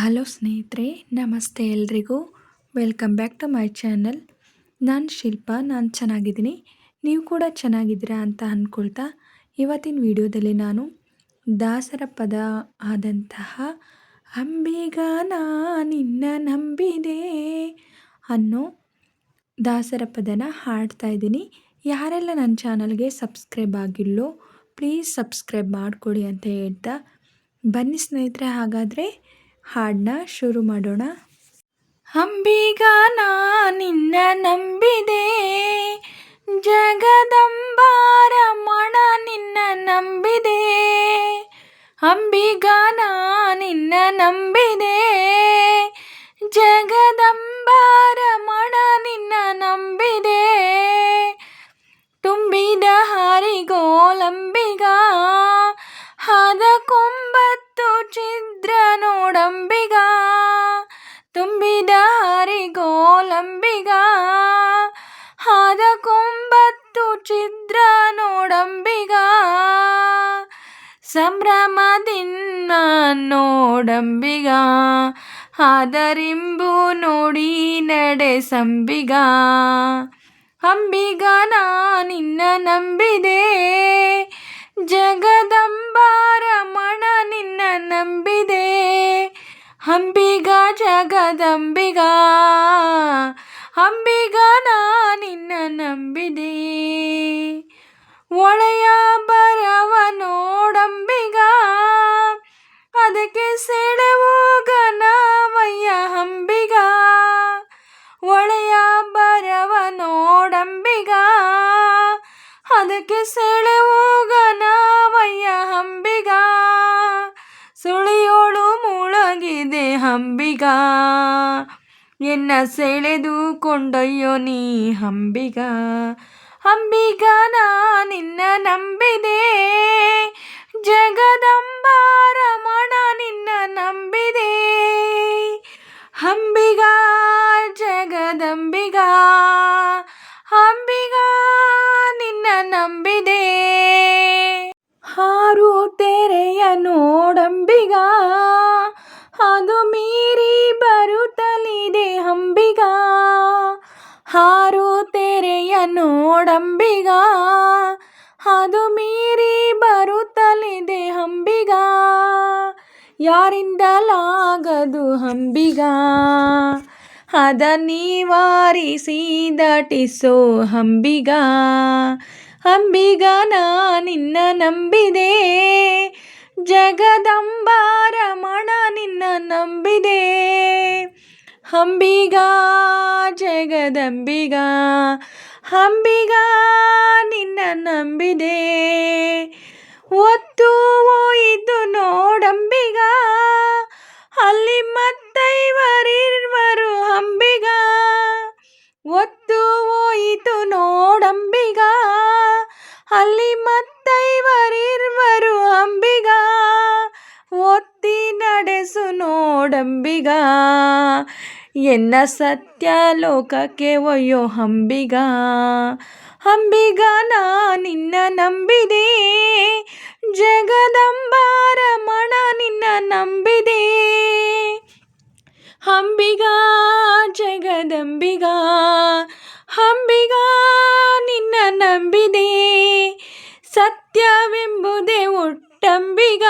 Hello ಸ್ನೇಹಿತರೆ, ನಮಸ್ತೆ ಎಲ್ರಿಗೂ. Welcome back to my channel. ನಾನು ಶಿಲ್ಪಾ. ನಾನು ಚೆನ್ನಾಗಿದ್ದೀನಿ, ನೀವು ಕೂಡ ಚೆನ್ನಾಗಿದ್ದೀರಾ ಅಂತ ಅಂದ್ಕೊಳ್ತಾ ಇವತ್ತಿನ ವಿಡಿಯೋದಲ್ಲಿ ನಾನು ದಾಸರ ಪದ ಆದಂತಹ ಅಂಬಿಗ ನಿನ್ನ ನಂಬಿದೆ ಅನ್ನೋ ದಾಸರ ಪದನ ಹಾಡ್ತಾ ಇದ್ದೀನಿ. ಯಾರೆಲ್ಲ ನನ್ನ ಚಾನಲ್ಗೆ ಸಬ್ಸ್ಕ್ರೈಬ್ ಆಗಿಲ್ಲೋ ಪ್ಲೀಸ್ ಸಬ್ಸ್ಕ್ರೈಬ್ ಮಾಡಿಕೊಡಿ ಅಂತ ಹೇಳ್ತಾ ಬನ್ನಿ ಸ್ನೇಹಿತರೆ, ಹಾಗಾದರೆ ಹಾಡನ್ನ ಶುರು ಮಾಡೋಣ. ಅಂಬಿಗ ನಿನ್ನ ನಂಬಿದೆ, ಜಗದಂಬಾರಮಣ ನಿನ್ನ ನಂಬಿದೆ. ಅಂಬಿಗ ನಿನ್ನ ನಂಬಿದೆ, ಜಗದಂಬಾರಮಣ ನಿನ್ನ ನಂಬಿದೆ. ತುಂಬಿದ ಹರಿಗೋಲಂಬಿಗ ಹದ ಕೊಂಬತ್ತು ಛಿದ್ರ ನೋಡಂಬಿಗ. ತುಂಬಿದ ಹರಿಗೋಲಂಬಿಗ ಹದ ಕೊಂಬತ್ತು ಛಿದ್ರ ನೋಡಂಬಿಗ. ಸಂಭ್ರಮದಿಂದ ನೋಡಂಬಿಗ ಆದರಿಂಬು ನೋಡಿ ನಡೆಸಂಬಿಗ. ಅಂಬಿಗ ನಿನ್ನ ನಂಬಿದೆ, ಜಗದಂಬಾರಮಣ ನಿನ್ನ ನಂಬಿದೆ. ಅಂಬಿಗ ಜಗದಂಬಿಗ, ಅಂಬಿಗ ನಿನ್ನ ನಂಬಿದೆ. ಒಳೆಯ ಬರವ ನೋಡಂಬಿಗ ಅದಕ್ಕೆ ಸೆಳೆವು ಘನವಯ್ಯ ಅಂಬಿಗ. ಒಳೆಯ ಬರವ ನೋಡಂಬಿಗ ಅದಕ್ಕೆ ಸೆಳೆವು ಘನವಯ್ಯ ಅಂಬಿಗ. ಸುಳಿಯೋಳು ಮುಳಗಿದೆ ಅಂಬಿಗ ಎನ್ನ ಸೆಳೆದು ಕೊಂಡೊಯ್ಯೋ ನೀ ಅಂಬಿಗ. ಅಂಬಿಗ ನಿನ್ನ ನಂಬಿದೆ, ಜಗದಂಬಾರಮಣ ನಿನ್ನ ನಂಬಿದೆ. ಅಂಬಿಗ ಜಗದಂಬಿಗ, ಅಂಬಿಗ ನಿನ್ನ ನಂಬಿದೆ. ಆರು ತೆರೆಯ ನೋಡಂಬಿಗ ಅದು ಮೀರಿ ಬರುತ್ತಲಿದೆ ಅಂಬಿಗ. ಆರು ತೆರೆಯ ನೋಡಂಬಿಗ ಅದು ಮೀರಿ ಬರುತ್ತಲಿದೆ ಅಂಬಿಗ. ಯಾರಿಂದಲಾಗದು ಅಂಬಿಗ ಅದ ನಿವಾರಿಸಿ ದಾಟಿಸೋ ಅಂಬಿಗ. ಅಂಬಿಗ ನಿನ್ನ ನಂಬಿದೆ, ಜಗದಂಬಾರಮಣ ನಿನ್ನ ನಂಬಿದೆ. ಅಂಬಿಗ ಜಗದಂಬಿಗ, ಅಂಬಿಗ ನಿನ್ನ ನಂಬಿದೆ. ಒತ್ತು ಹೋಯಿತು ನೋಡಂಬಿಗ ಅಲ್ಲಿ ಮತ್ತೈವರಿರುವರು ಅಂಬಿಗ. ಒತ್ತು ಹೋಯಿತು ನೋಡಂಬಿಗ ಅಲ್ಲಿ ಮತ್ತೈವರಿರುವರು ಅಂಬಿಗ. ಒತ್ತಿ ನಡೆಸು ನೋಡಂಬಿಗ ಎನ್ನ ಸತ್ಯ ಲೋಕಕ್ಕೆ ಒಯ್ಯೋ ಅಂಬಿಗ. ಅಂಬಿಗ ನಿನ್ನ ನಂಬಿದೆ, ಜಗದಂಬಾರಮಣ ನಿನ್ನ ನಂಬಿದೆ. ಅಂಬಿಗ ಜಗದಂಬಿಗ, ಅಂಬಿಗ ನಿನ್ನ ನಂಬಿದೆ. ಸತ್ಯವೆಂಬುದೇ ಒಟ್ಟಂಬಿಗ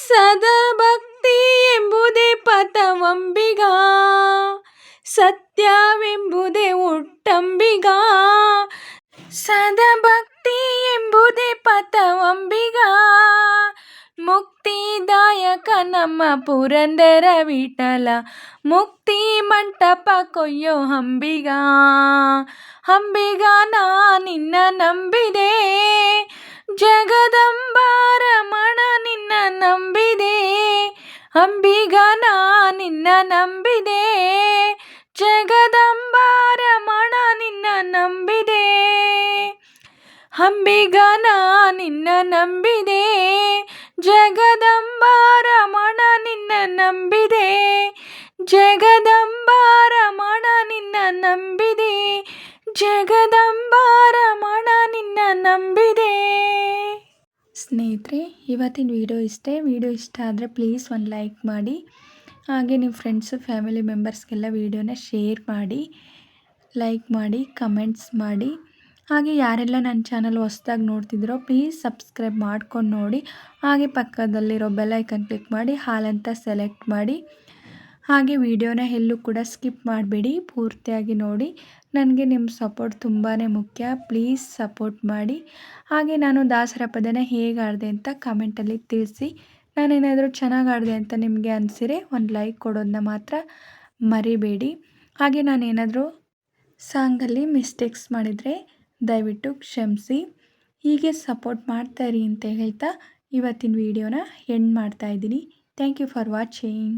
ಸದಭಕ್ತಿ ಎಂಬುದೇ ಪಥವಂಬಿಗ. ಸತ್ಯವೆಂಬುದೇ ಒಟ್ಟಂಬಿಗ ಸದಭಕ್ತಿ ಎಂಬುದೇ ಪಥವಂಬಿಗ. ಮುಕ್ತಿದಾಯಕ ನಮ್ಮ ಪುರಂದರ ವಿಠಲ ಮುಕ್ತಿ ಮಂಟಪ ಕೊಯ್ಯೋ ಅಂಬಿಗ. ಅಂಬಿಗ ನಿನ್ನ ನಂಬಿದೆ, ಜಗದಂಬಾರಮಣ ನಿನ್ನ ನಂಬಿದೆ. ಅಂಬಿಗ ನಿನ್ನ ನಂಬಿದೆ, ಜಗದಂಬಾರಮಣ ನಿನ್ನ ನಂಬಿದೆ. ಅಂಬಿಗ ನಿನ್ನ ನಂಬಿದೆ, ಜಗದಂಬಾರಮಣ ನಿನ್ನ ನಂಬಿದೆ. ಜಗದಂಬಾರಮಣ ನಿನ್ನ ನಂಬಿದೆ, ಜಗದಂಬಾರಮಣ ನಿನ್ನ ನಂಬಿದೆ. ಸ್ನೇಹಿತರೆ, ಇವತ್ತಿನ ವಿಡಿಯೋ ಇಷ್ಟೇ. ವಿಡಿಯೋ ಇಷ್ಟ ಆದರೆ ಪ್ಲೀಸ್ ಒಂದು ಲೈಕ್ ಮಾಡಿ. ಹಾಗೆ ನಿಮ್ಮ ಫ್ರೆಂಡ್ಸು ಫ್ಯಾಮಿಲಿ ಮೆಂಬರ್ಸ್ಗೆಲ್ಲ ವಿಡಿಯೋನ ಶೇರ್ ಮಾಡಿ, ಲೈಕ್ ಮಾಡಿ, ಕಮೆಂಟ್ಸ್ ಮಾಡಿ. ಹಾಗೆ ಯಾರೆಲ್ಲ ನನ್ನ ಚಾನಲ್ ಹೊಸ್ದಾಗಿ ನೋಡ್ತಿದ್ದೀರೋ ಪ್ಲೀಸ್ ಸಬ್ಸ್ಕ್ರೈಬ್ ಮಾಡ್ಕೊಂಡು ನೋಡಿ. ಹಾಗೆ ಪಕ್ಕದಲ್ಲಿರೋ ಬೆಲ್ ಐಕನ್ ಕ್ಲಿಕ್ ಮಾಡಿ ಹಾಲ್ ಅಂತ ಸೆಲೆಕ್ಟ್ ಮಾಡಿ. ಹಾಗೆ ವಿಡಿಯೋನ ಎಲ್ಲೂ ಕೂಡ ಸ್ಕಿಪ್ ಮಾಡಬೇಡಿ, ಪೂರ್ತಿಯಾಗಿ ನೋಡಿ. ನನಗೆ ನಿಮ್ಮ ಸಪೋರ್ಟ್ ತುಂಬಾ ಮುಖ್ಯ. ಪ್ಲೀಸ್ ಸಪೋರ್ಟ್ ಮಾಡಿ. ಹಾಗೆ ನಾನು ದಾಸರ ಪದನ ಹೇಗೆ ಆಡಿದೆ ಅಂತ ಕಮೆಂಟಲ್ಲಿ ತಿಳಿಸಿ. ನಾನೇನಾದರೂ ಚೆನ್ನಾಗಿ ಆಡಿದೆ ಅಂತ ನಿಮಗೆ ಅನಿಸಿರೆ ಒಂದು ಲೈಕ್ ಕೊಡೋದನ್ನ ಮಾತ್ರ ಮರಿಬೇಡಿ. ಹಾಗೆ ನಾನೇನಾದರೂ ಸಾಂಗಲ್ಲಿ ಮಿಸ್ಟೇಕ್ಸ್ ಮಾಡಿದರೆ ದಯವಿಟ್ಟು ಕ್ಷಮಿಸಿ. ಹೀಗೆ ಸಪೋರ್ಟ್ ಮಾಡ್ತಾಯಿರಿ ಅಂತ ಹೇಳ್ತಾ ಇವತ್ತಿನ ವಿಡಿಯೋನ ಎಂಡ್ ಮಾಡ್ತಾಯಿದ್ದೀನಿ. Thank you for watching.